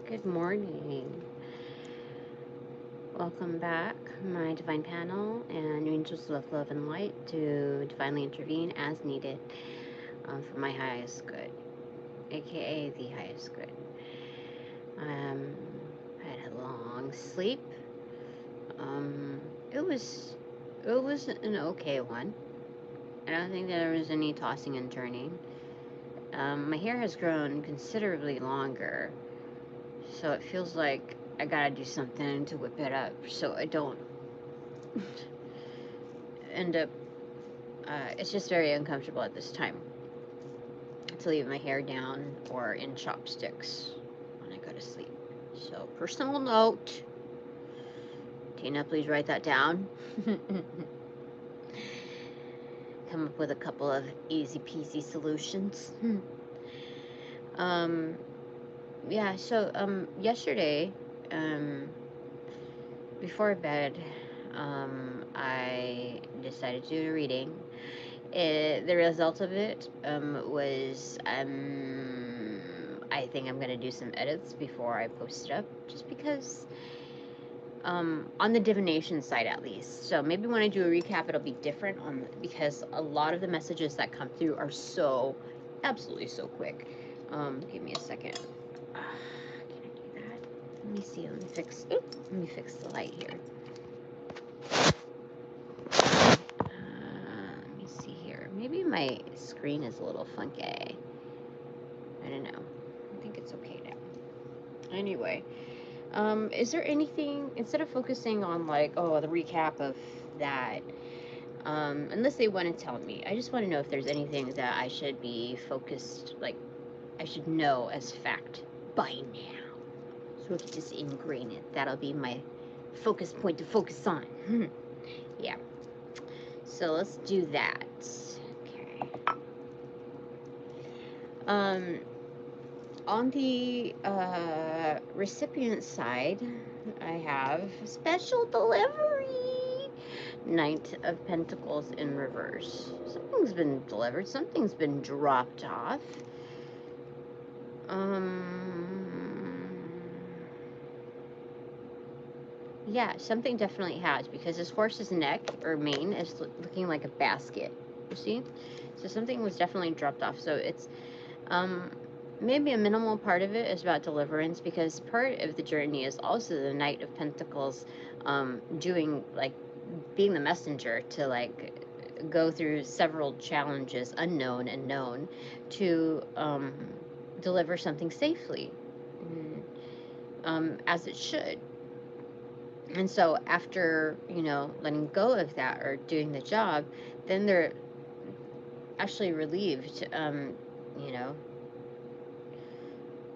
Good morning. Welcome back, my divine panel and angels of love and light to divinely intervene as needed for my highest good, aka the highest good. I had a long sleep. It was an okay one. I don't think there was any tossing and turning. My hair has grown considerably longer, so it feels like I gotta do something to whip it up so I don't end up, it's just very uncomfortable at this time to leave my hair down or in chopsticks when I go to sleep. So, personal note, Tina, please write that down. Come up with a couple of easy peasy solutions. Yesterday, before bed, I decided to do a reading. The result of it was I think I'm going to do some edits before I post it up, just because on the divination side at least. So maybe when I do a recap, it'll be different because a lot of the messages that come through are so absolutely so quick. Give me a second. Can I do that? Let me see. Let me fix the light here. Let me see here. Maybe my screen is a little funky. I don't know. I think it's okay now. Anyway, is there anything, instead of focusing on like, oh, the recap of that, unless they want to tell me, I just want to know if there's anything that I should be focused, like, I should know as fact by now. So I can just ingrain it. That'll be my focus point to focus on. Yeah. So let's do that. Okay. On the recipient side, I have special delivery. Knight of Pentacles in reverse. Something's been delivered. Something's been dropped off. Yeah, something definitely has, because this horse's neck or mane is looking like a basket. You see? So something was definitely dropped off. So it's maybe a minimal part of it is about deliverance, because part of the journey is also the Knight of Pentacles doing, like, being the messenger to, like, go through several challenges, unknown and known, to deliver something safely, as it should. And so after, letting go of that or doing the job, then they're actually relieved,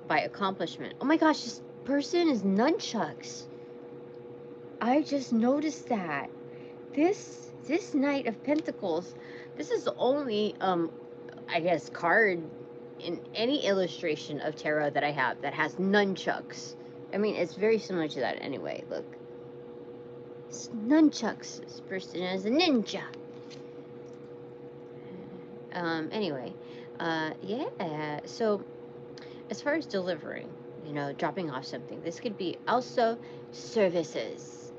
by accomplishment. Oh my gosh, this person is nunchucks. I just noticed that. This Knight of Pentacles, this is the only, I guess, card in any illustration of tarot that I have that has nunchucks. I mean, it's very similar to that anyway. Look. It's nunchucks. This person is a ninja. Anyway, yeah. So, as far as delivering, dropping off something, this could be also services.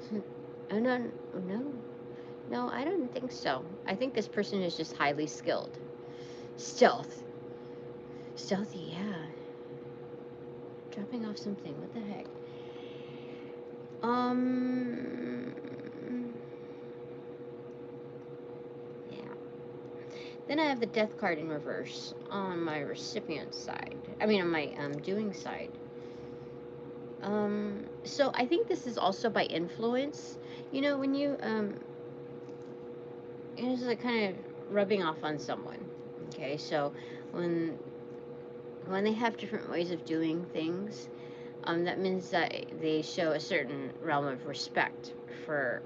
Oh, no, I don't think so. I think this person is just highly skilled. Stealthy, yeah. Dropping off something, what the heck? Yeah. Then I have the Death card in reverse on my recipient side. I mean, on my doing side. So I think this is also by influence. When you it's like kind of rubbing off on someone. Okay, so when they have different ways of doing things, that means that they show a certain realm of respect for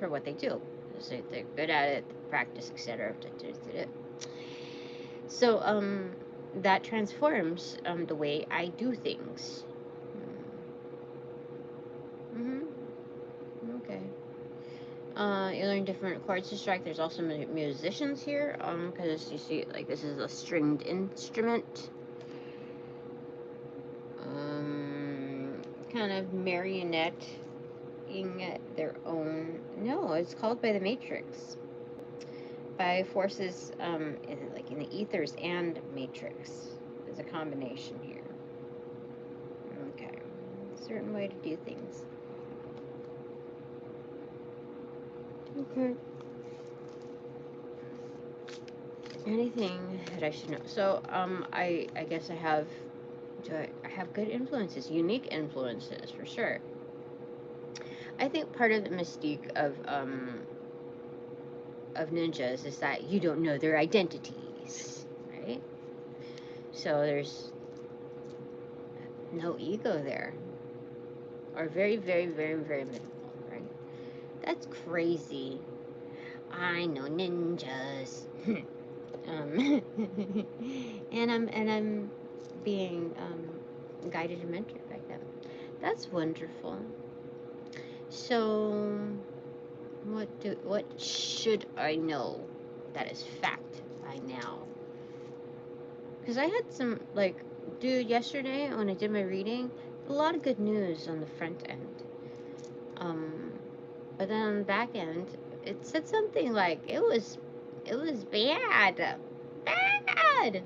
what they do. So they're good at it, practice, etc. So that transforms the way I do things. Okay. You learn different chords to strike. There's also musicians here, because you see, like, this is a stringed instrument. kind of marionetting their own. No, it's called by the Matrix. By forces like in the ethers and Matrix. There's a combination here. Okay. A certain way to do things. Okay. Anything that I should know? So, I guess I have. I have good influences, unique influences for sure. I think part of the mystique of ninjas is that you don't know their identities, right? So there's no ego there, or very, very, very, very minimal, right? That's crazy. I know ninjas, and I'm being guided and mentored by them. That's wonderful. So, what should I know that is fact by now? Because I had some, like, dude, yesterday when I did my reading, a lot of good news on the front end. But then on the back end, it said something like it was bad. Bad.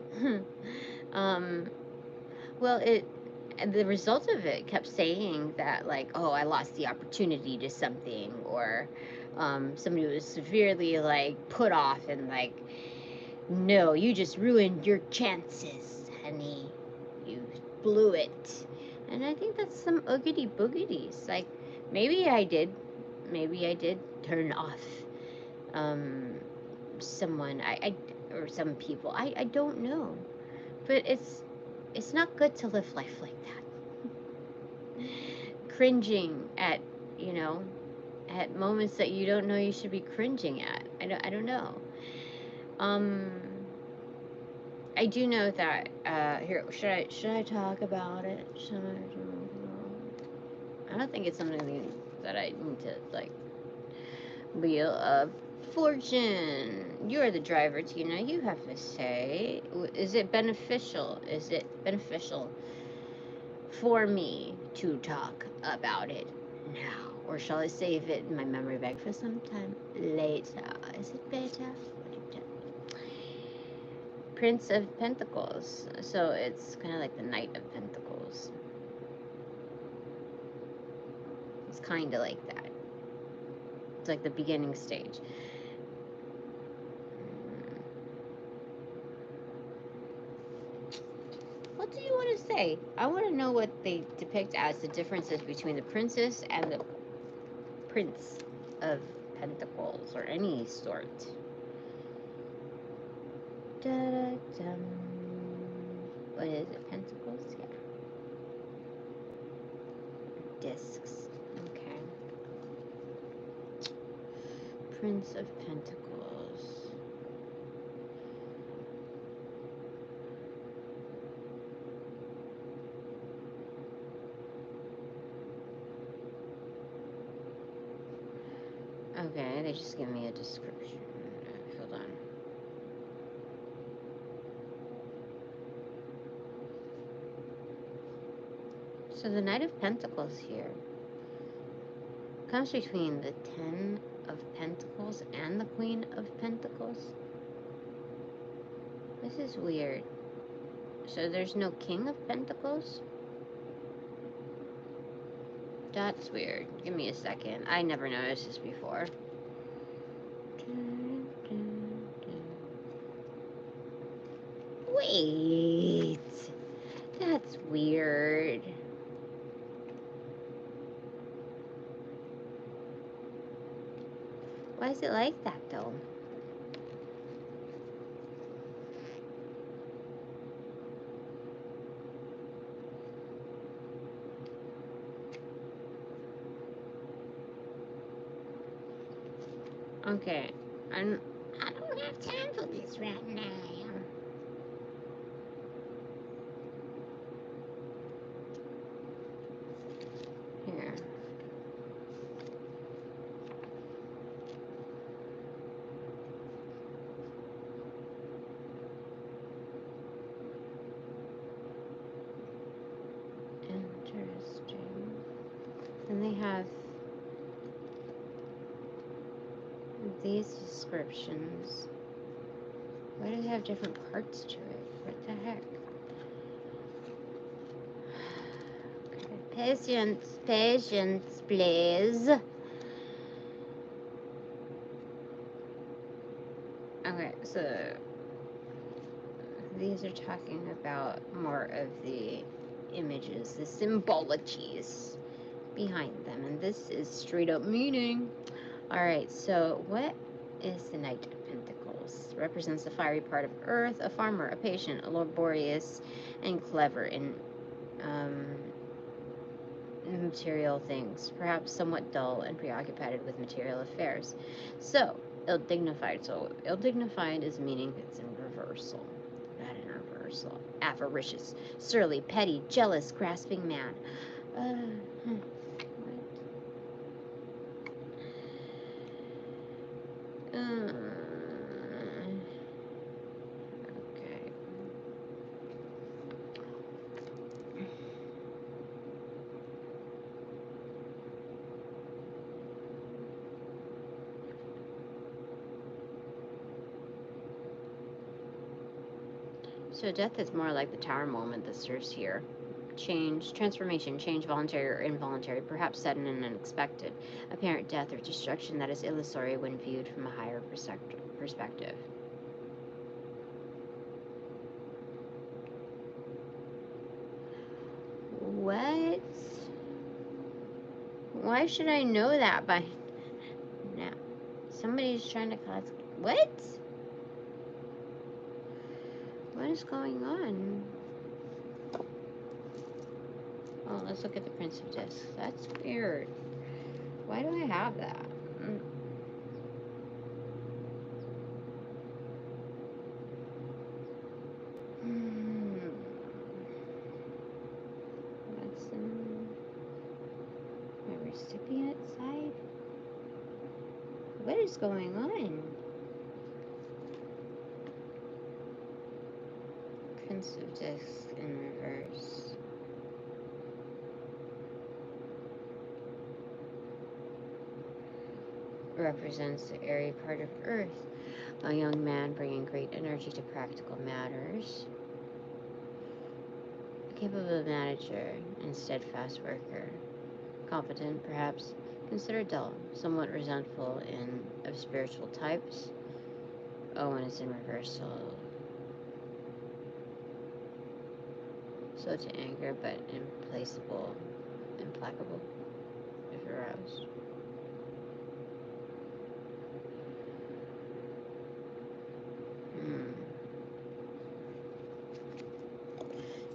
Well, the result of it kept saying that, like, oh, I lost the opportunity to something, or somebody was severely, like, put off and, like, no, you just ruined your chances, honey. You blew it. And I think that's some oogity boogities. Like, maybe I did turn off someone, or some people. I don't know. But it's not good to live life like that. Cringing at, at moments that you don't know you should be cringing at. I don't know. I do know that, here, should I talk about it? I don't think it's something that I need to, like, Wheel of Fortune. You're the driver, Tina. You have to say, is it beneficial? Is it beneficial for me to talk about it now? Or shall I save it in my memory bank for some time later? Is it better? Prince of Pentacles. So it's kind of like the Knight of Pentacles. It's kind of like that. It's like the beginning stage. What do you want to say? I want to know what they depict as the differences between the princess and the Prince of Pentacles, or any sort. Da-da-dum. What is it? Pentacles? Yeah. Discs. Okay. Prince of Pentacles. Okay, they just give me a description. Hold on. So the Knight of Pentacles here comes between the Ten of Pentacles and the Queen of Pentacles. This is weird. So there's no King of Pentacles? That's weird. Give me a second. I never noticed this before. Wait. That's weird. Why is it like that, though? Okay, I don't have time for this right now. Here. Interesting. have these descriptions? Why does it have different parts to it? What the heck? Okay. Patience, please. Okay, so these are talking about more of the images, the symbologies behind them, and this is straight up meaning. Alright, so what is the Knight of Pentacles? Represents the fiery part of Earth, a farmer, a patient, a laborious, and clever in material things, perhaps somewhat dull and preoccupied with material affairs. So, ill-dignified. So, ill-dignified is meaning it's in reversal. Not in reversal. Avaricious, surly, petty, jealous, grasping man. What? Okay. So death is more like the tower moment that serves here. Change, transformation, change, voluntary or involuntary, perhaps sudden and unexpected. Apparent death or destruction that is illusory when viewed from a higher perspective. What? Why should I know that by now? Somebody's trying to cause... What? What is going on? Oh, let's look at the Prince of Discs. That's weird. Why do I have that? What's my recipient side? What is going on? Prince of Discs in reverse. Represents the airy part of Earth. A young man bringing great energy to practical matters. A capable manager and steadfast worker. Competent, perhaps. Considered dull. Somewhat resentful of spiritual types. Oh, and it's in reversal. So to anger, but implacable, implacable, if aroused.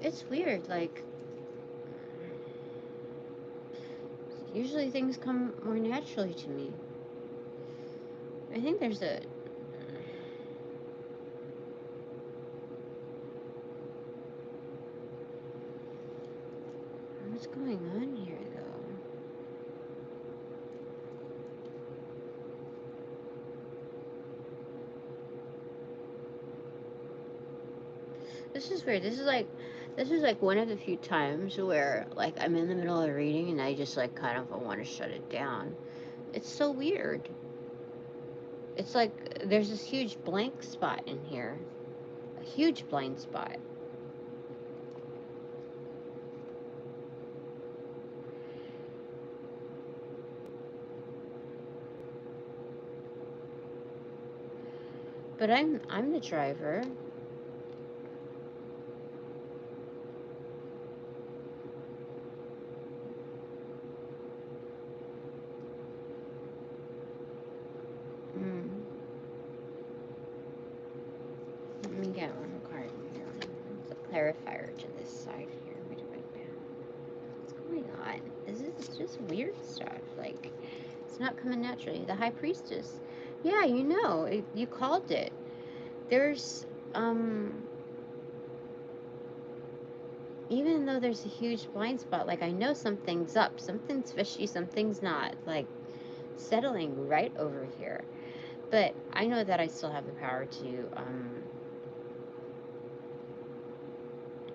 It's weird, like, usually things come more naturally to me. I think there's a... What's going on here, though? This is weird. This is like one of the few times where, like, I'm in the middle of reading and I just, like, kind of want to shut it down. It's so weird. It's like there's this huge blank spot in here. A huge blind spot. But I'm the driver. Let me get one card here. It's a clarifier to this side here. Wait a minute. What's going on? This is just weird stuff. Like, it's not coming naturally. The High Priestess. Yeah, you know, you called it. There's, even though there's a huge blind spot, like, I know something's up. Something's fishy, something's not, like, settling right over here. But I know that I still have the power to,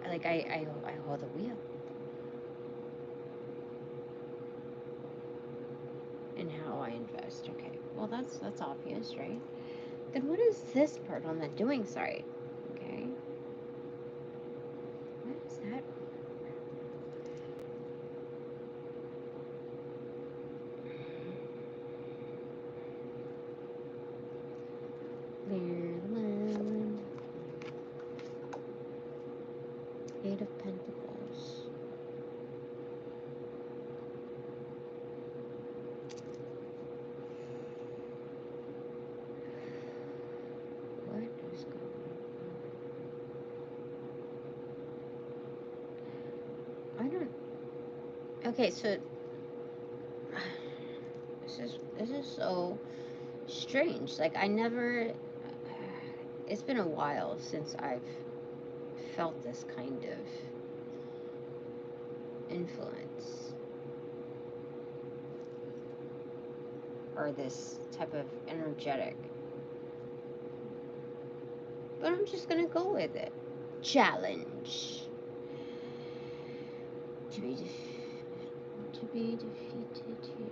like, I hold the wheel. in how I invest. Okay, well that's obvious, right? Then what is this part on the doing side? Okay, what is that? Eight of Pentacles. What is going on? I don't. Okay, so this is so strange. Like I never. It's been a while since I've felt this kind of influence or this type of energetic. But I'm just gonna go with it. Challenge. To be defeated here.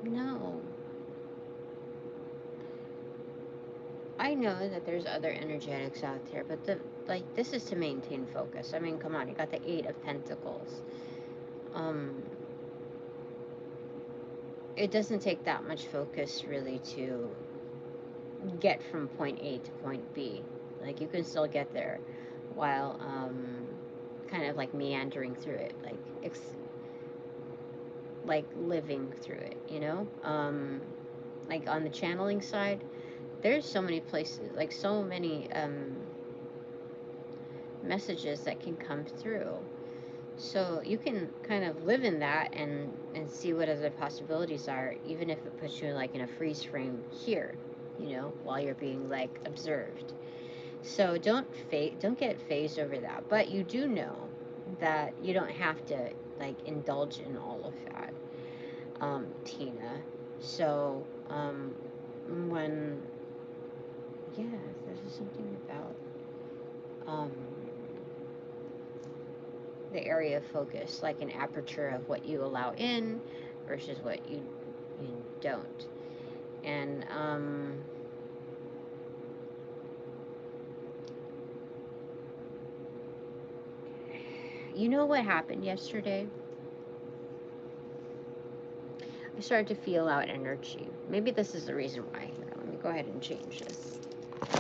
No. I know that there's other energetics out there, but this is to maintain focus. I mean, come on, you got the Eight of Pentacles. It doesn't take that much focus really to get from point A to point B. Like you can still get there while kind of like meandering through it, like living through it, you know? Like on the channeling side, there's so many places, like so many messages that can come through. So you can kind of live in that and see what other possibilities are, even if it puts you like in a freeze frame here, you know, while you're being like observed. So don't get phased over that. But you do know that you don't have to like indulge in all of that, Tina. So when there's something about the area of focus, like an aperture of what you allow in versus what you don't. And you know what happened yesterday? I started to feel out energy. Maybe this is the reason why. Here, let me go ahead and change this.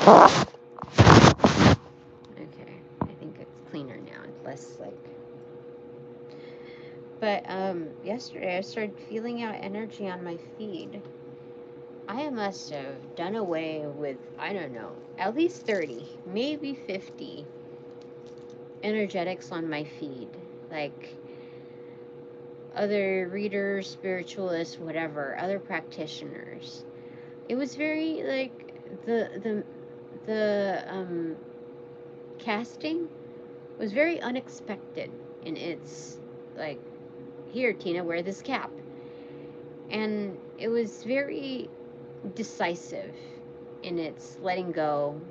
Okay, I think it's cleaner now. It's less like. But yesterday I started feeling out energy on my feed. I must have done away with, I don't know, at least 30, maybe 50 energetics on my feed. Like other readers, spiritualists, whatever, other practitioners. It was very like the casting was very unexpected in its like, here Tina, wear this cap. And it was very decisive in its letting go,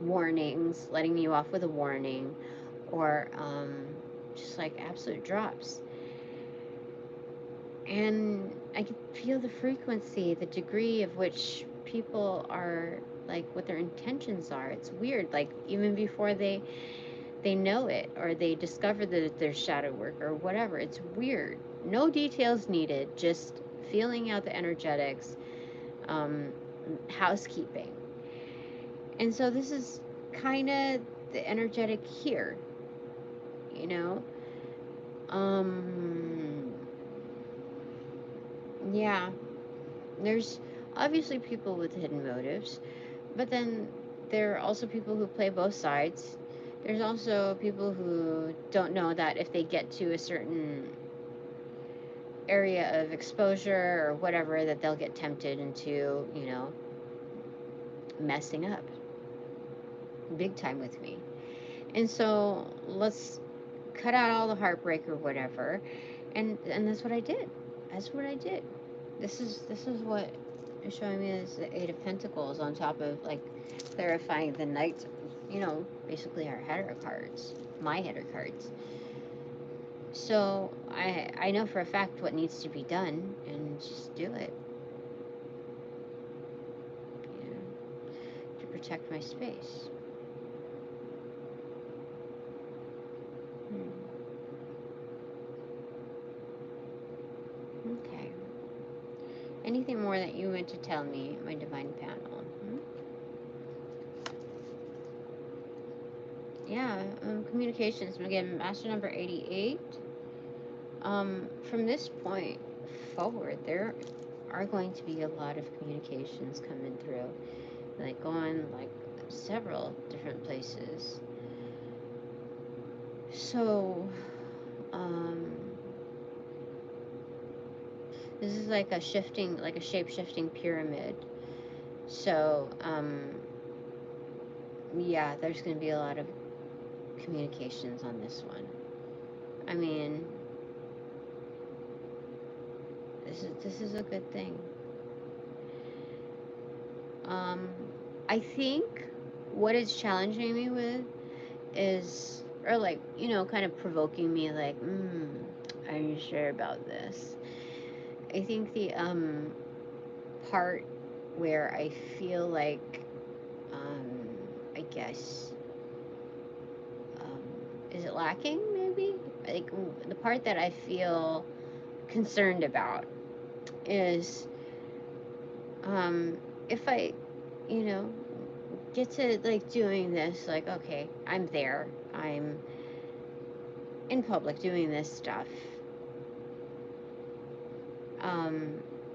warnings, letting you off with a warning, or just like absolute drops. And I could feel the frequency, the degree of which people are like what their intentions are. It's weird, like even before they know it or they discover that there's shadow work or whatever. It's weird. No details needed, just feeling out the energetics, housekeeping. And so this is kind of the energetic here, you know? Yeah, there's obviously people with hidden motives, but then there are also people who play both sides. There's also people who don't know that if they get to a certain area of exposure or whatever, that they'll get tempted into, you know, messing up big time with me. And so let's cut out all the heartbreak or whatever. And that's what I did. That's what I did. This is what is showing me is the Eight of Pentacles on top of like clarifying the Knight, you know, basically our header cards, my header cards. So I know for a fact what needs to be done and just do it. You know, to protect my space. Okay. Anything more that you want to tell me, my divine panel? Yeah, communications. Again, master number 88. From this point forward, there are going to be a lot of communications coming through, like going like several different places. So, this is like a shifting, like a shape-shifting pyramid. So, yeah, there's going to be a lot of communications on this one. I mean, this is a good thing. I think what it's challenging me with is, or like, you know, kind of provoking me, like, are you sure about this? I think the part where I feel like, I guess, is it lacking maybe? Like the part that I feel concerned about is, if I, you know, get to like doing this, like, okay, I'm there, I'm in public doing this stuff.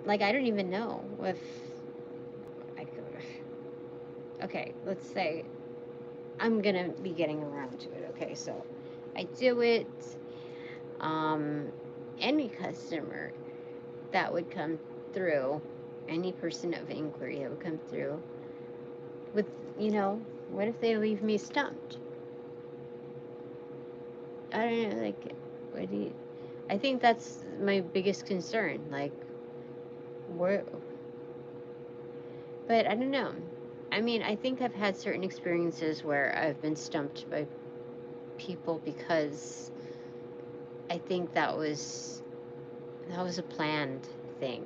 Like, I don't even know if I could. Okay, let's say I'm gonna be getting around to it. Okay, so I do it. Any customer that would come through, any person of inquiry that would come through with, you know, what if they leave me stumped? I don't know, like, what do you, I think that's my biggest concern, like, where, but I don't know. I mean, I think I've had certain experiences where I've been stumped by people because I think that was a planned thing.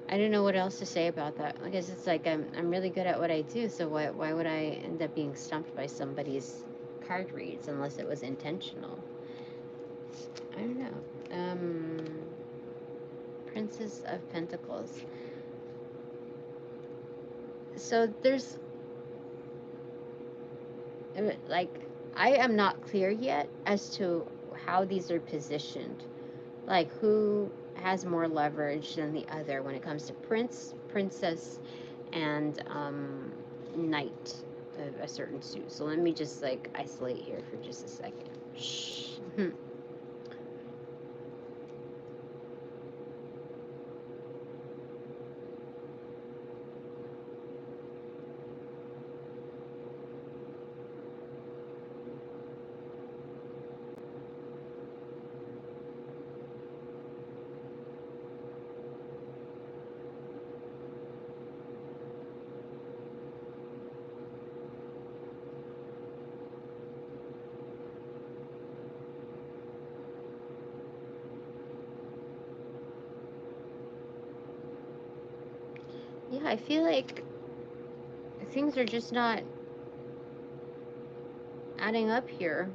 I don't know what else to say about that. I guess it's like I'm really good at what I do, so why would I end up being stumped by somebody's card reads unless it was intentional? I don't know. Princess of Pentacles. So there's like, I am not clear yet as to how these are positioned. Like, who has more leverage than the other when it comes to prince, princess, and knight of a certain suit. So let me just like isolate here for just a second. Shh. Yeah, I feel like things are just not adding up here.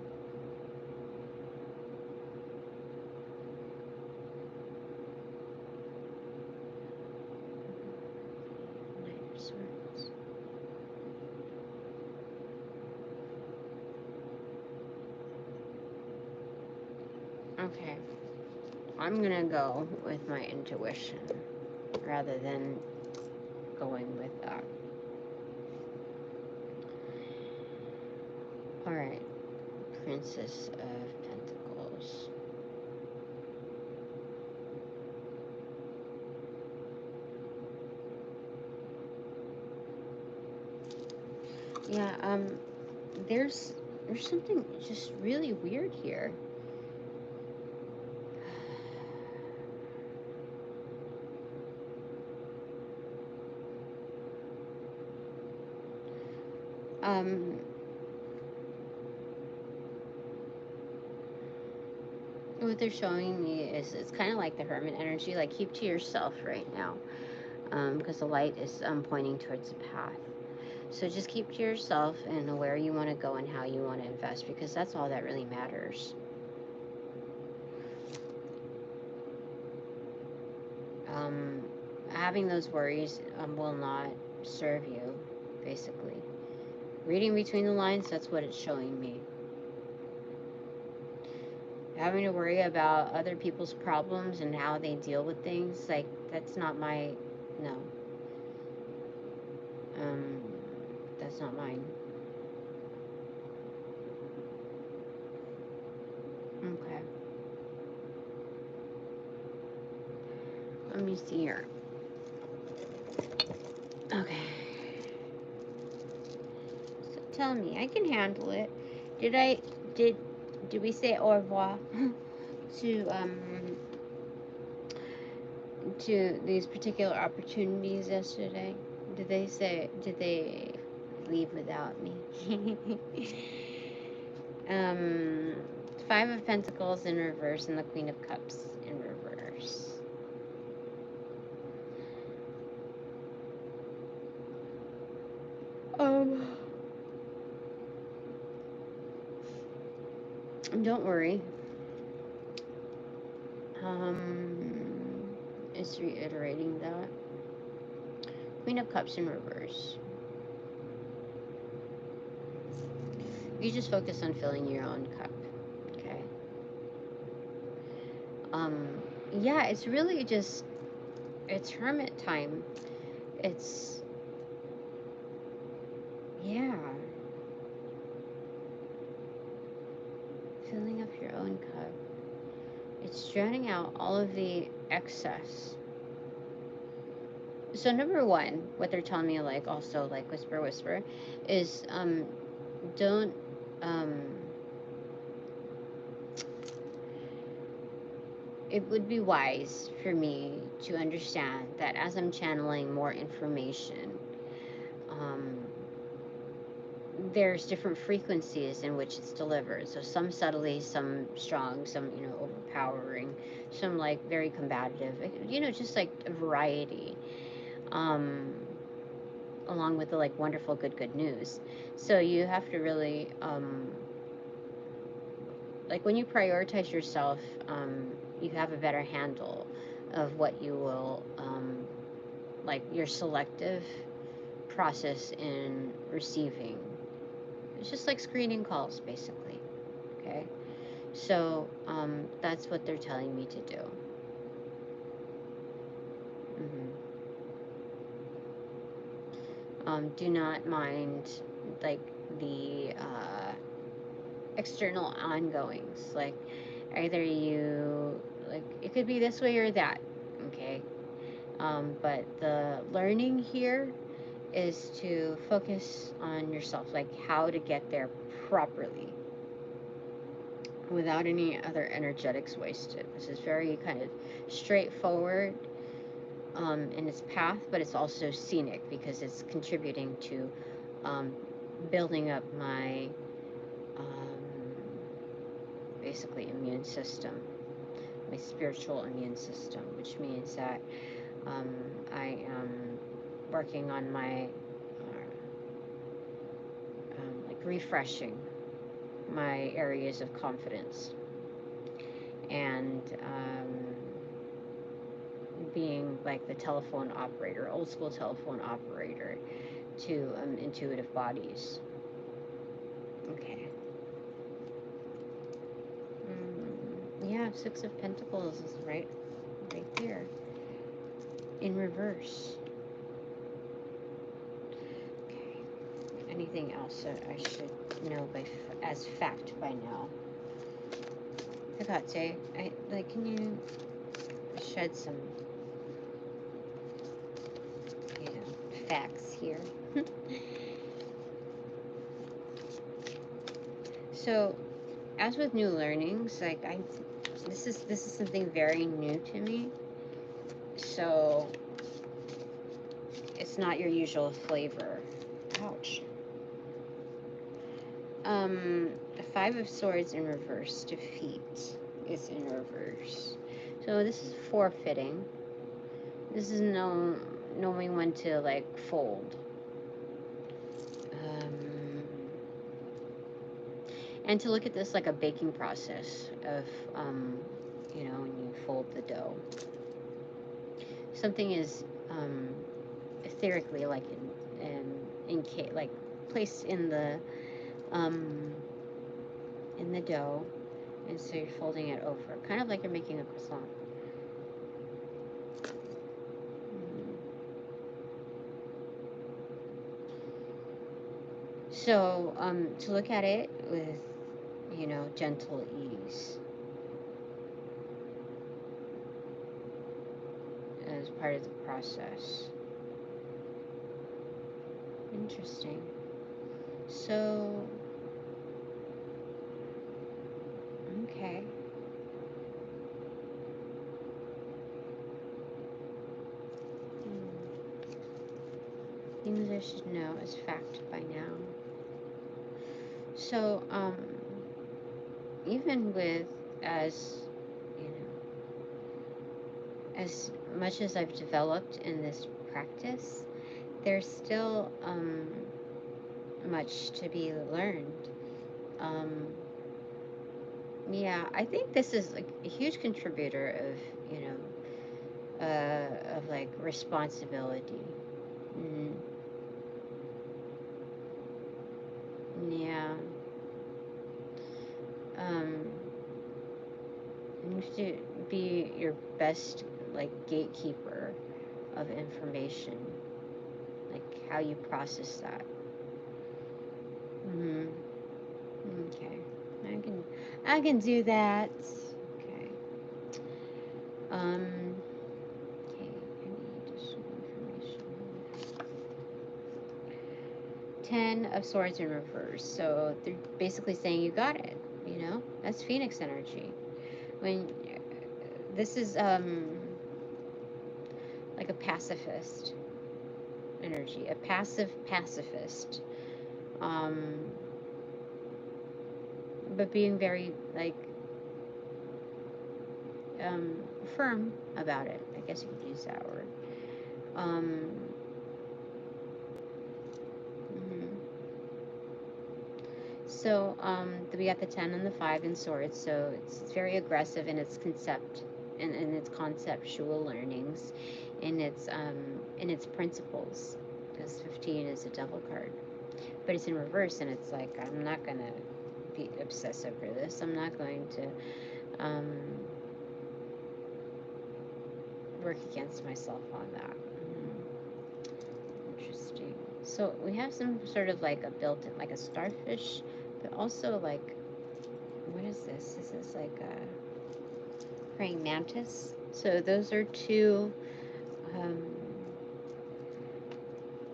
Okay, I'm gonna go with my intuition rather than going with that. Alright, Princess of Pentacles. Yeah, there's something just really weird here. What they're showing me is it's kind of like the hermit energy, like keep to yourself right now, because the light is pointing towards the path. So just keep to yourself and where you want to go and how you want to invest, because that's all that really matters. Having those worries will not serve you, basically. Reading between the lines, that's what it's showing me. Having to worry about other people's problems and how they deal with things, like, that's not my, no. That's not mine. Okay. Let me see here. Okay. So tell me, I can handle it. Did we say au revoir to these particular opportunities yesterday? Did they leave without me? Five of Pentacles in reverse and the Queen of Cups in reverse. Don't worry. It's reiterating that. Queen of Cups in reverse. You just focus on filling your own cup. Okay. Yeah, it's really just, it's hermit time. It's, yeah. Filling up your own cup. It's drowning out all of the excess. So number one, what they're telling me, like, also, like, whisper, is, don't, it would be wise for me to understand that as I'm channeling more information, there's different frequencies in which it's delivered. So some subtly, some strong, some, overpowering, some, like, very combative, just, like, a variety, along with the, like, wonderful good news. So you have to really, like, when you prioritize yourself, you have a better handle of what you will, like, your selective process in receiving. It's just like screening calls, basically. Okay? So, that's what they're telling me to do. Do not mind, like, the external ongoings. Like, either you, like, it could be this way or that. Okay? But the learning here is to focus on yourself, like how to get there properly without any other energetics wasted. This is very kind of straightforward in its path, but it's also scenic because it's contributing to building up my basically immune system, my spiritual immune system, which means that I am working on my like refreshing my areas of confidence and being like the telephone operator, old school telephone operator to intuitive bodies. Okay. Yeah, Six of Pentacles is right there in reverse. Okay. Anything else that I should know as fact by now? Hecate, can you shed some, facts here? So, as with new learnings, like this is something very new to me. So, it's not your usual flavor. Ouch. The Five of Swords in reverse. Defeat is in reverse. So this is forfeiting. This is knowing when to like fold. And to look at this like a baking process of, you know, when you fold the dough. Something is etherically like like placed in the dough, and so you're folding it over, kind of like you're making a croissant. So to look at it with, you know, gentle ease as part of the process. Interesting. So, okay. Things I should know as fact by now. So, even with, as, you know, as much as I've developed in this practice, there's still much to be learned. Yeah, I think this is like a huge contributor of, you know, of like responsibility. Yeah. You have to be your best like gatekeeper of information, like how you process that. Okay, I can do that. Okay. Okay, I need additional information. 10 of Swords in reverse. So they're basically saying you got it. You know, that's Phoenix energy. When this is like a pacifist energy, a passive pacifist. But being very like firm about it. I guess you could use that word. So we got the 10 and the 5 in swords, so it's very aggressive in its concept and in its conceptual learnings, in its principles, because 15 is a double card. But it's in reverse, and it's like, I'm not going to be obsessed over this. I'm not going to work against myself on that. Interesting. So we have some sort of like a built-in, like a starfish, but also like, what is this? This is like a praying mantis. So those are two,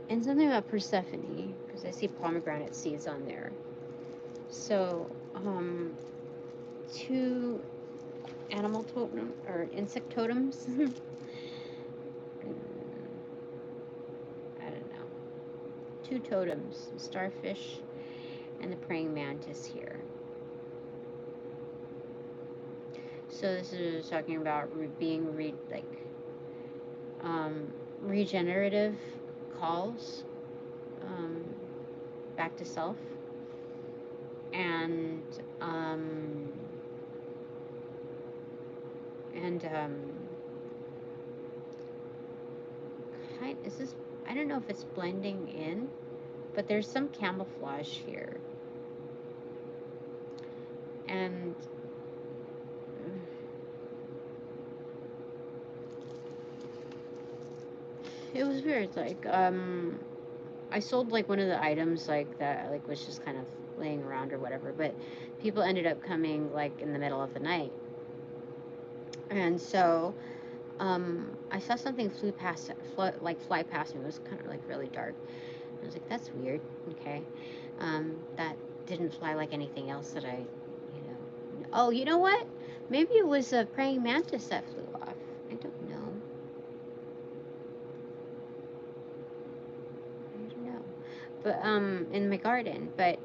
and something about Persephone, because I see pomegranate seeds on there. So, two animal totem or insect totems. I don't know. Two totems, starfish and the praying mantis here. So this is talking about being regenerative calls back to self, and is this, I don't know if it's blending in, but there's some camouflage here, and it was weird. Like I sold like one of the items like that, like was just kind of laying around or whatever, but people ended up coming like in the middle of the night, and so I saw something fly past me. It was kind of like really dark. I was like, that's weird. Okay, that didn't fly like anything else that I, you know. Oh, you know what? Maybe it was a praying mantis that flew off. I don't know. I don't know. But in my garden. But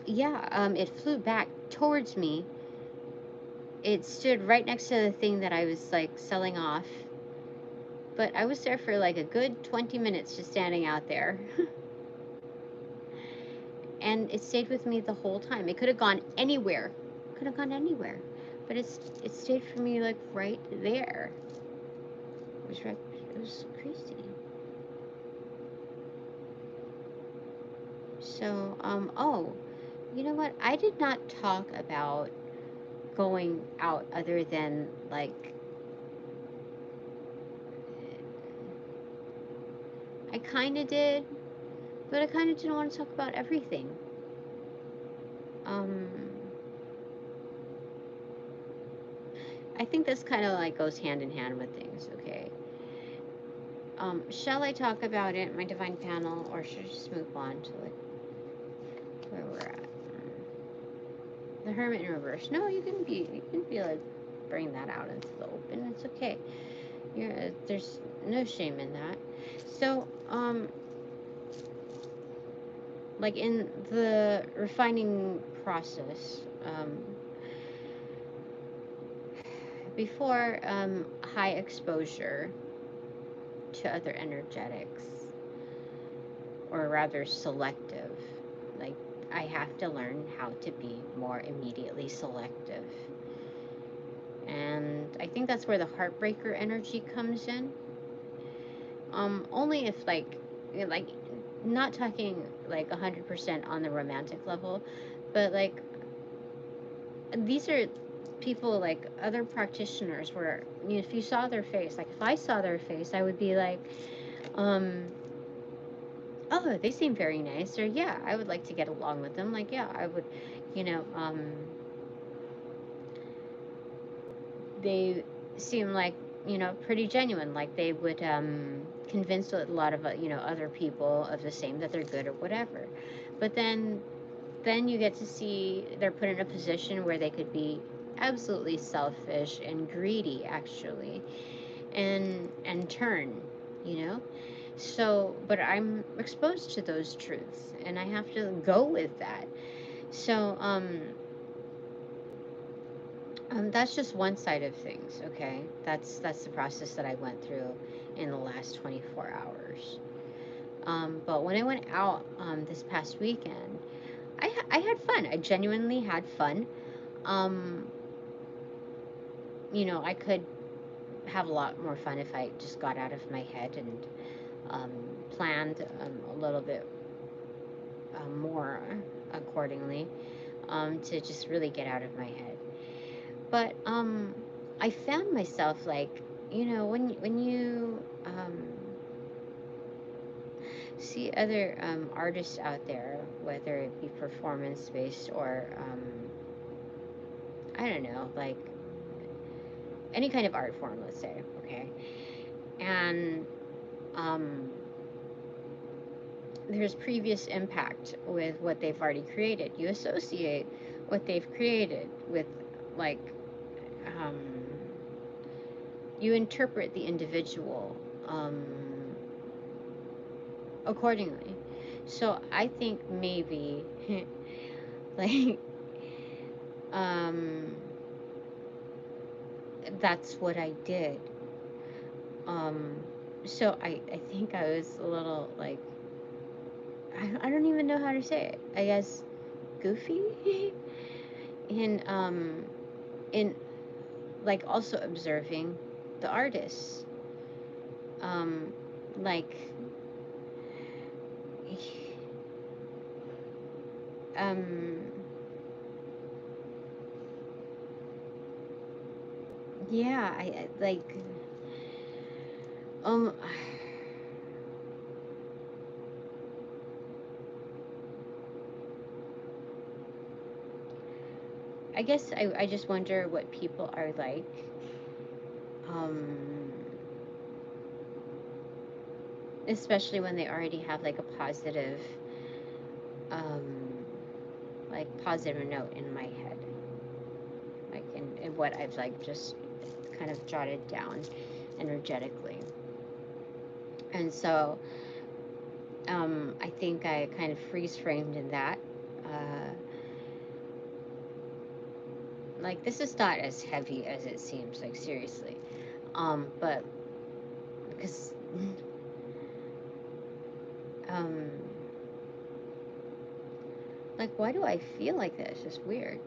yeah, it flew back towards me. It stood right next to the thing that I was like selling off. But I was there for like a good 20 minutes just standing out there. And it stayed with me the whole time. It could have gone anywhere. Could have gone anywhere. But it stayed for me like right there. It was crazy. So, oh, you know what? I did not talk about going out other than like, I kind of did, but I kind of didn't want to talk about everything. I think this kind of like goes hand in hand with things, okay? Shall I talk about it, my divine panel, or should I just move on to like where we're at? The Hermit in reverse. No, you can be like bring that out into the open. It's okay. There's no shame in that. So, like in the refining process, before high exposure to other energetics, or rather selective, like I have to learn how to be more immediately selective. And I think that's where the heartbreaker energy comes in. Only if like not talking like 100% on the romantic level, but like these are people like other practitioners where, you know, if you saw their face, like if I saw their face, I would be like, oh, they seem very nice, or yeah, I would like to get along with them. Like, yeah, I would, you know, they seem like, you know, pretty genuine. Like they would convince a lot of, you know, other people of the same, that they're good or whatever. But then you get to see they're put in a position where they could be absolutely selfish and greedy, actually, and turn, you know. So, but I'm exposed to those truths, and I have to go with that. So, that's just one side of things, okay? That's the process that I went through in the last 24 hours. But when I went out this past weekend, I had fun. I genuinely had fun. You know, I could have a lot more fun if I just got out of my head and planned a little bit more accordingly, to just really get out of my head. But I found myself like, you know, when you see other artists out there, whether it be performance based or I don't know, like any kind of art form, let's say, okay, and there's previous impact with what they've already created. You associate what they've created with, like, you interpret the individual accordingly. So I think maybe, like, that's what I did. So I think I was a little like, I don't even know how to say it. I guess goofy in like also observing the artists. Like yeah, I like I guess I just wonder what people are like especially when they already have like a positive, like positive note in my head, like in what I've like just kind of jotted down energetically. And so I think I kind of freeze framed in that. Like, this is not as heavy as it seems, like, seriously. But because like, why do I feel like this? It's weird.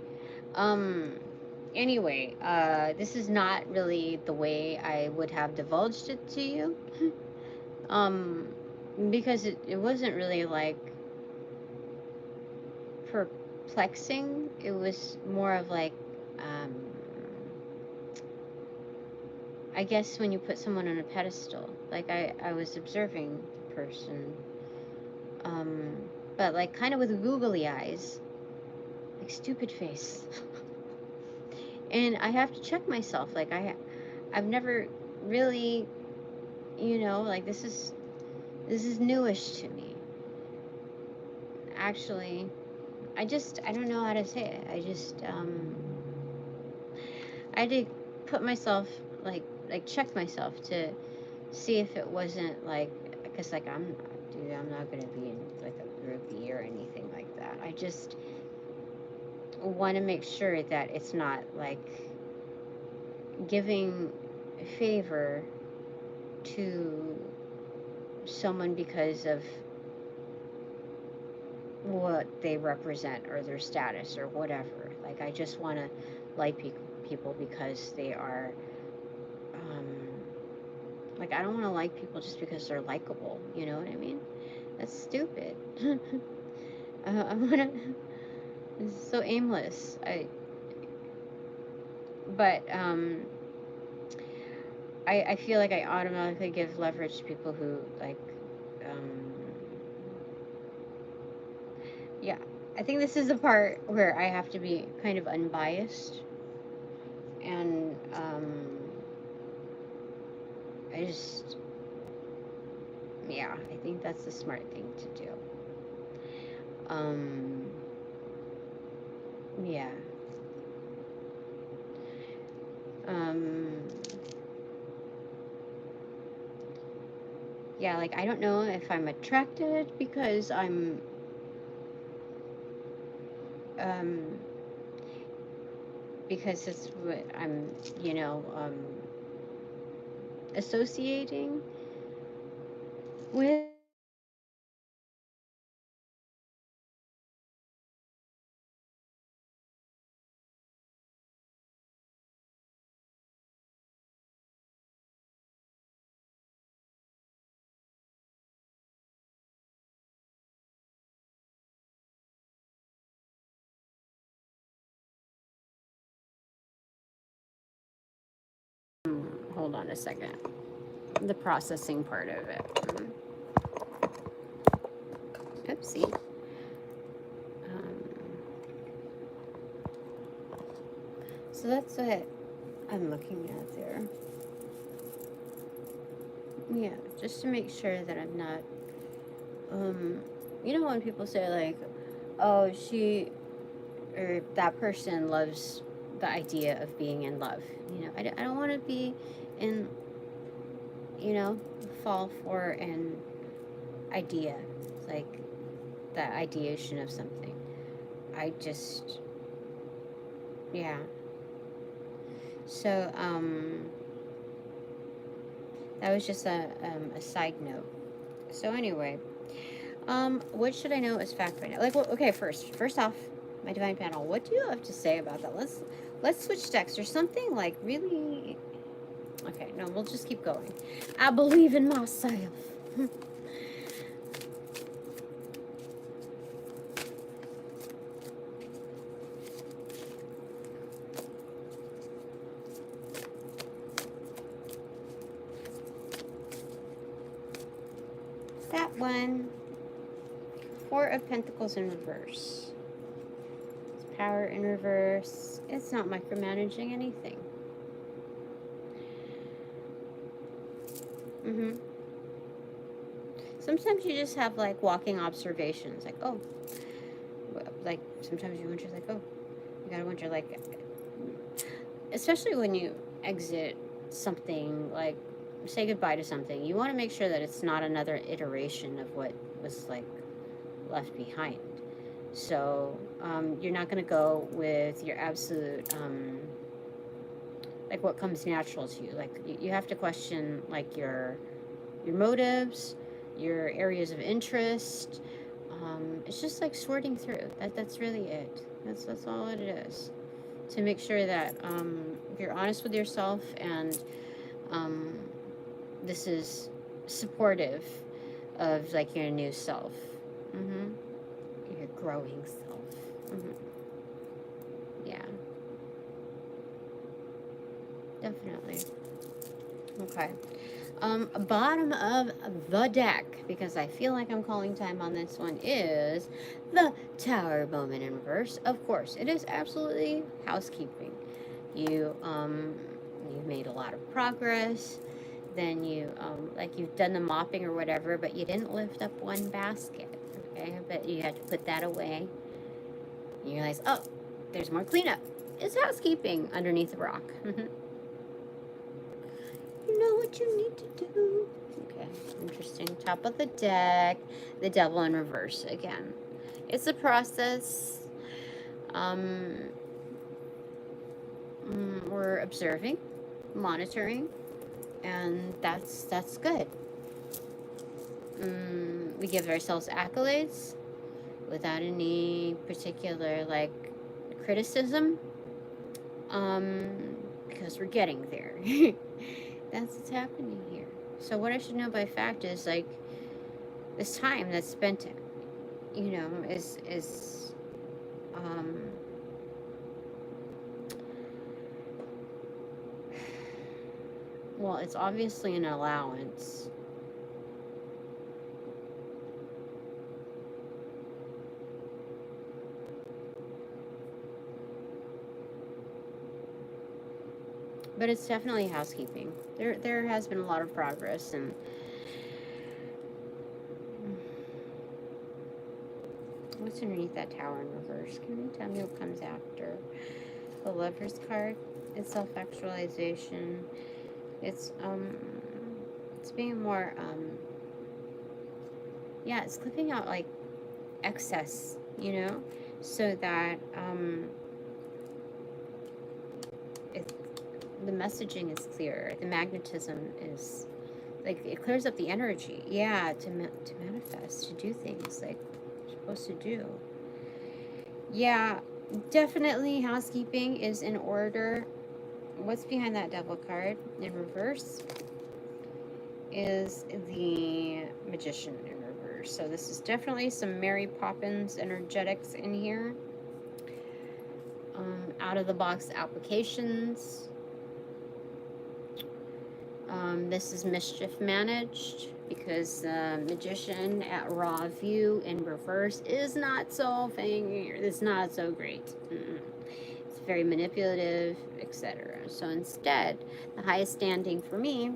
Anyway, this is not really the way I would have divulged it to you. Because it wasn't really like perplexing. It was more of like, I guess when you put someone on a pedestal, like I was observing the person, but like kind of with googly eyes, like stupid face. And I have to check myself, like I've never really, like this is newish to me. Actually, I don't know how to say it. I had to put myself, like check myself to see if it wasn't like, because like I'm not gonna be in like a groupie or anything like that. I just want to make sure that it's not like giving a favor to someone because of what they represent or their status or whatever. Like, I just want to like people because they are, like, I don't want to like people just because they're likable, you know what I mean? That's stupid. I want to, it's so aimless. But I feel like I automatically give leverage to people who, like, yeah, I think this is the part where I have to be kind of unbiased, and I just, yeah, I think that's the smart thing to do. Yeah. Yeah, like, I don't know if I'm attracted because I'm, because it's what I'm, associating with. Hold on a second. The processing part of it. Oopsie. So that's what I'm looking at there. Yeah, just to make sure that I'm not, when people say, like, oh, she or that person loves the idea of being in love. I don't want to be in, fall for an idea, like the ideation of something. I just, yeah. So, that was just a side note. So anyway, what should I know as fact right now? Like, well, okay, first off, my divine panel, what do you have to say about that? Let's switch decks. There's something like really, okay, no, we'll just keep going. I believe in myself. That one. Four of Pentacles in reverse. It's power in reverse. It's not micromanaging anything. Sometimes you just have like walking observations, like, oh, like sometimes you wonder, like, oh, you gotta wonder, like, especially when you exit something, like say goodbye to something, you want to make sure that it's not another iteration of what was like left behind. So you're not going to go with your absolute like what comes natural to you. Like you have to question like your motives, your areas of interest. It's just like sorting through. That's really it. That's all it is. To make sure that you're honest with yourself, and this is supportive of like your new self, your growing self. Yeah, definitely. Okay. Bottom of the deck, because I feel like I'm calling time on this one, is the Tower moment in reverse. Of course, it is absolutely housekeeping. You've made a lot of progress. Then like you've done the mopping or whatever, but you didn't lift up one basket. Okay, but you had to put that away. And you realize, oh, there's more cleanup. It's housekeeping underneath the rock. You know what you need to do. Okay, interesting. Top of the deck, the Devil in reverse again. It's a process. We're observing, monitoring, and that's good. We give ourselves accolades without any particular like criticism, because we're getting there. That's what's happening here. So what I should know by fact is like this time that's spent, you know, is well, it's obviously an allowance. But it's definitely housekeeping. There has been a lot of progress, and what's underneath that Tower in reverse? Can you tell me what comes after the Lover's card? It's self-actualization. It's being more yeah, it's clipping out like excess, you know, so that the messaging is clearer. The magnetism is like, it clears up the energy. Yeah, to manifest, to do things like you're supposed to do. Yeah, definitely housekeeping is in order. What's behind that Devil card in reverse is the Magician in reverse. So this is definitely some Mary Poppins energetics in here. Out of the box applications. This is mischief managed, because the Magician at raw view in reverse is not so it's not so great. It's very manipulative, etc. So instead, the highest standing for me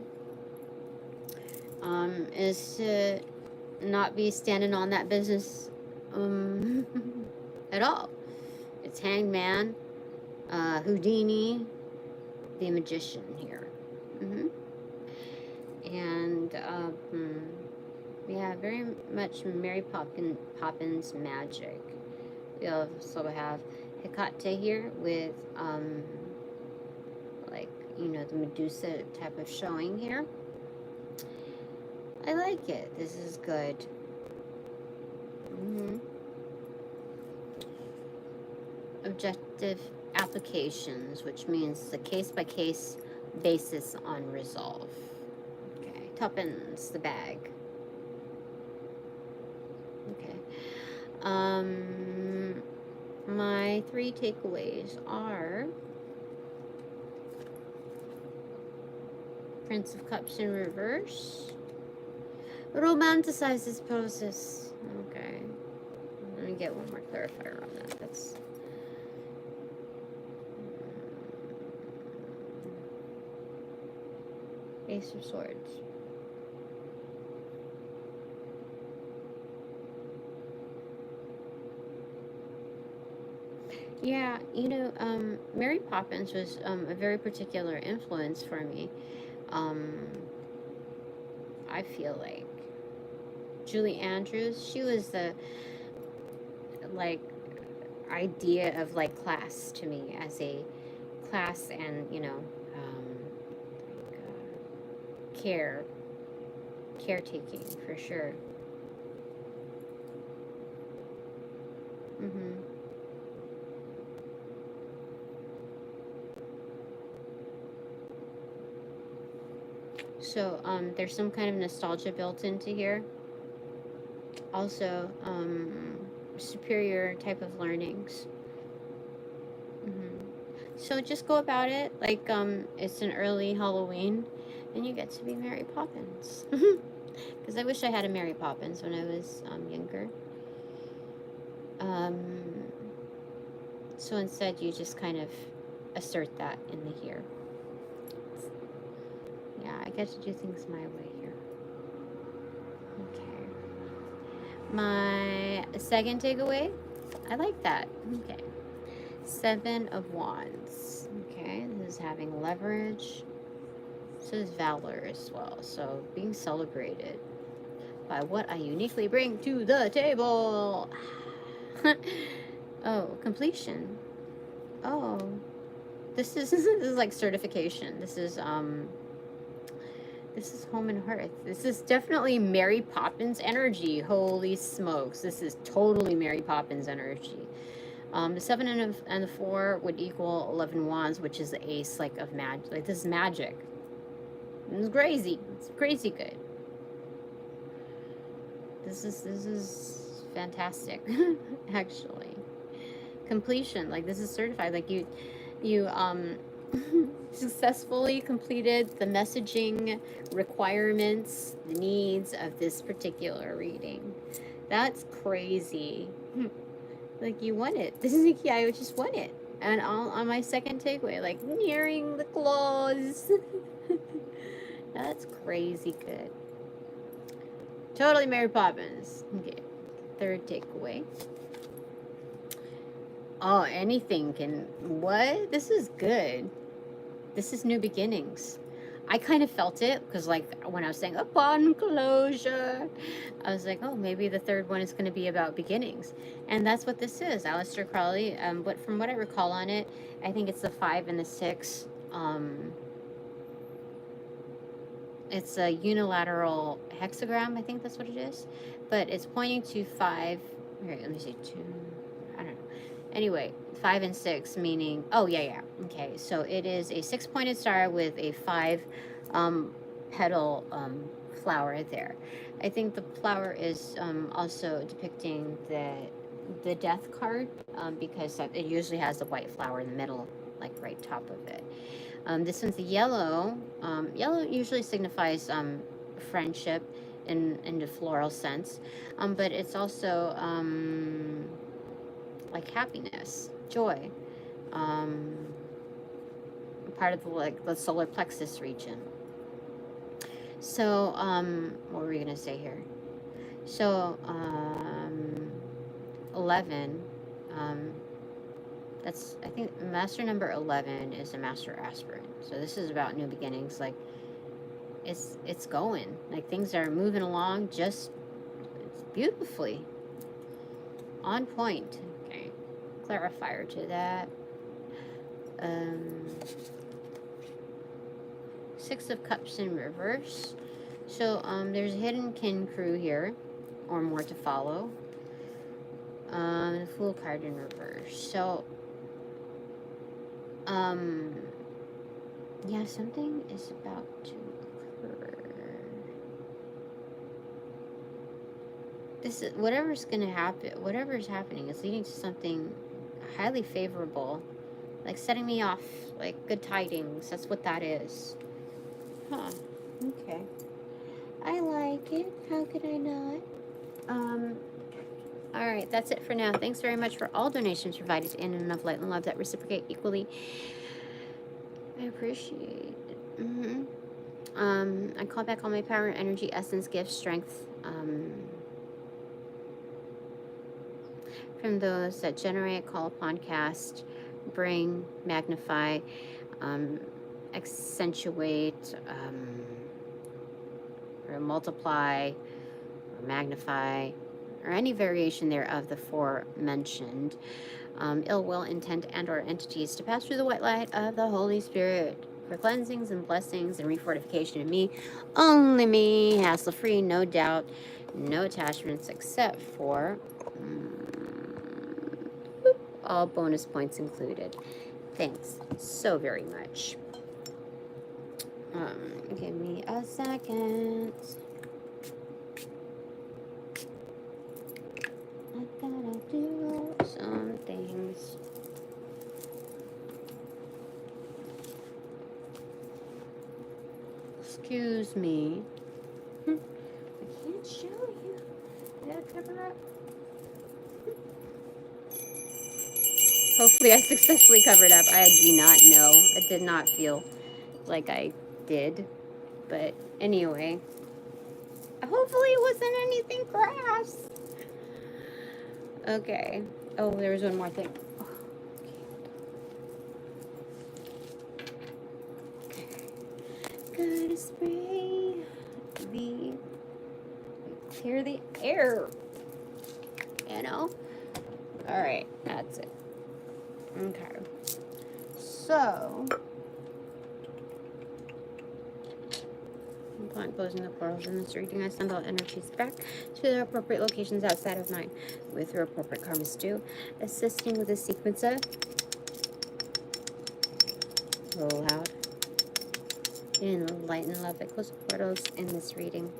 is to not be standing on that business at all. It's Hangman, Houdini, the Magician here. And yeah, very much Mary Poppins magic. We also have Hecate here with like, you know, the Medusa type of showing here. I like it. This is good. Objective applications, which means the case-by-case basis on resolve. Okay, tuppence the bag. Okay. My 3 takeaways are Prince of Cups in reverse. Romanticizes poses. Okay. Let me get one more clarifier on that. That's Ace of Swords. Yeah, you know, Mary Poppins was a very particular influence for me. Um, I feel like Julie Andrews, she was the like idea of like class to me, as a class, and you know, like, caretaking for sure. Mm-hmm. So there's some kind of nostalgia built into here. Also, superior type of learnings. Mm-hmm. So just go about it like it's an early Halloween, and you get to be Mary Poppins. Because I wish I had a Mary Poppins when I was younger. Um, so instead, you just kind of assert that in the here. Yeah, I get to do things my way here. Okay. My second takeaway, I like that. Okay. 7 of Wands. Okay, this is having leverage. This is valor as well. So being celebrated by what I uniquely bring to the table. Oh, completion. Oh, this is like certification. This is home and hearth. This is definitely Mary Poppins energy. Holy smokes, this is totally Mary Poppins energy. The 7 and the 4 would equal 11 wands, which is the ace like of magic. Like this is magic. It's crazy. It's crazy good. This is fantastic, actually. Completion, like this is certified. Like you successfully completed the messaging requirements, the needs of this particular reading. That's crazy. Like you won it. This is like, yeah, I just won it. And on my second takeaway, like nearing the claws. That's crazy good. Totally Mary Poppins. Okay. Third takeaway. Oh, anything can. What? This is good. This is new beginnings. I kind of felt it because, like, when I was saying upon closure, I was like, oh, maybe the third one is going to be about beginnings, and that's what this is. Aleister Crowley. But from what I recall on it, I think it's the 5 and the 6. It's a unilateral hexagram. I think that's what it is, but it's pointing to 5. Here, let me see 2. I don't know. Anyway, 5 and 6 meaning, oh yeah, okay, so it is a 6-pointed star with a 5 petal flower there. I think the flower is also depicting the death card, because it usually has the white flower in the middle, like right top of it. This one's the yellow. Yellow usually signifies friendship in the floral sense, but it's also like happiness, joy, part of the solar plexus region. So what were we gonna say here? So 11, that's, I think master number 11 is a master aspirant. So this is about new beginnings. Like it's going, like things are moving along just beautifully on point. Okay, clarifier to that. 6 of Cups in reverse. So there's a hidden kin crew here, or more to follow. The Fool card in reverse. So yeah, something is about to occur. This is whatever's gonna happen. Whatever's happening is leading to something highly favorable, like setting me off, like good tidings. That's what that is. Huh. Okay. I like it. How could I not? All right, that's it for now. Thanks very much for all donations provided in and of light and love that reciprocate equally. I appreciate it. I call back all my power, energy, essence, gifts, strength, from from those that generate, call upon, cast, bring, magnify, accentuate, or multiply, or magnify, or any variation thereof the forementioned ill will, intent, and or entities to pass through the white light of the Holy Spirit for cleansings and blessings and refortification of me, only me, hassle-free, no doubt, no attachments except for all bonus points included. Thanks so very much. Give me a second. I gotta do some things. Excuse me. I can't show you. I gotta cover up. Hopefully I successfully covered up. I do not know. I did not feel like I did. But anyway. Hopefully it wasn't anything crass. Okay. Oh, there was one more thing. Oh, okay. Gotta spray the clear the air. You know? Alright, that's it. Okay. So upon closing the portals in this reading, I send all energies back to their appropriate locations outside of mine, with their appropriate karmas due, assisting with a sequence of roll out in light and love that close the portals in this reading.